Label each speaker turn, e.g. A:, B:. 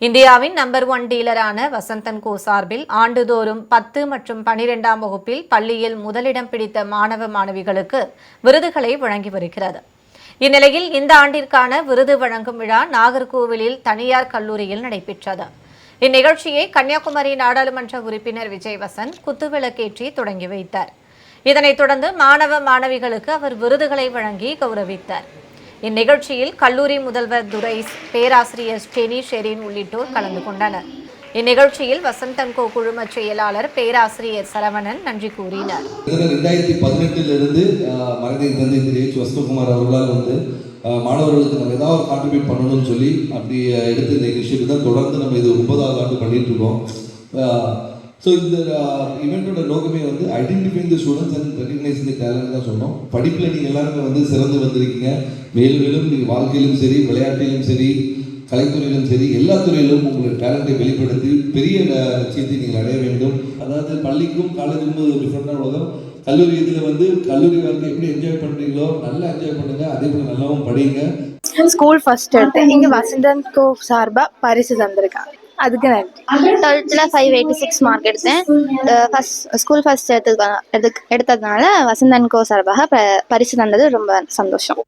A: இந்தியாவின் நம்பர் 1 டீலரான வசந்தன் கோ சார்பில் ஆண்டுதோறும் 10 மற்றும் 12ஆம் வகுப்பில் பள்ளியில் முதலிடம் பிடித்த மாணவ மாணவிகளுக்கு விருதுகளை வழங்கி வருகிறது. இந்நிலையில் இந்த ஆண்டிற்கான விருது வழங்கும் விழா நாகர்கோவிலில் தனியார் கல்லூரியில் நடைபெற்றது. இந்நிகழ்ச்சியை கன்னியாகுமரி நாடாளுமன்ற உறுப்பினர் விஜய் வசந்த் குத்துவிளக்கேற்றி தொடங்கி வைத்தார். இதனைத் தொடர்ந்து மாணவ மாணவிகளுக்கு அவர் விருதுகளை வழங்கி கௌரவித்தார். இந்நிகழ்ச்சியில் கல்லூரி முதல்வர் துரைஸ், பேராசிரியர் ஸ்டெனி ஷெரீன் உள்ளிட்டோர் கலந்து கொண்டனர். இந்நிகழ்ச்சியில் வசந்தன் கோ குழும செயலாளர் பேராசிரியர் சரவணன் நன்றி கூறினார்.
B: 2018 மறைந்த தந்தை திரு வசந்தகுமார் அவர்களால் மாணவர்களுக்கு நம்ம ஏதாவது கான்ட்ரிபியூட் பண்ணணும்னு சொல்லி அப்படி எடுத்து இந்த இனிஷியேட்டிவ் தான் தொடர்ந்து நம்ம இது 9வது ஆண்டு பண்ணிட்டு இருக்கோம். ஸோ இந்த இவெண்ட்டோட நோக்கமே identifying the students and recognising the talent தான் சொன்னோம். படிப்பில் நீங்கள் எல்லாருமே சிறந்து வந்திருக்கீங்க. மேலும் மேலும் நீங்கள் வாழ்க்கையிலும் சரி, விளையாட்டிலும் சரி, கலைத்துறையிலும் சரி, எல்லா துறையிலும் உங்களுடைய டேலண்ட்டை வெளிப்படுத்தி பெரிய லட்சியத்தை நீங்கள் அடைய வேண்டும். அதாவது பள்ளிக்கும் காலேஜுக்கும் ஒரு டிஃப்ரெண்டான உலகம். கல்லூரி இதில் கல்லூரி வாழ்க்கை எப்படி என்ஜாய் பண்ணுறீங்களோ நல்லா என்ஜாய் பண்ணுங்க, அதே போல் நல்லாவும் படிங்க.
C: ஸ்கூல் ஃபர்ஸ்ட் எடுத்து இங்கே வசந்தன் கோ சார்பாக பரிசு தந்திருக்காங்க. அதுக்கு நன்றி.
D: 12th 586 மார்க் எடுத்தேன். ஸ்கூல் ஃபர்ஸ்ட் எடுத்ததுனால வசந்தன் கோ சார்பாக பரிசு தந்தது ரொம்ப சந்தோஷம்.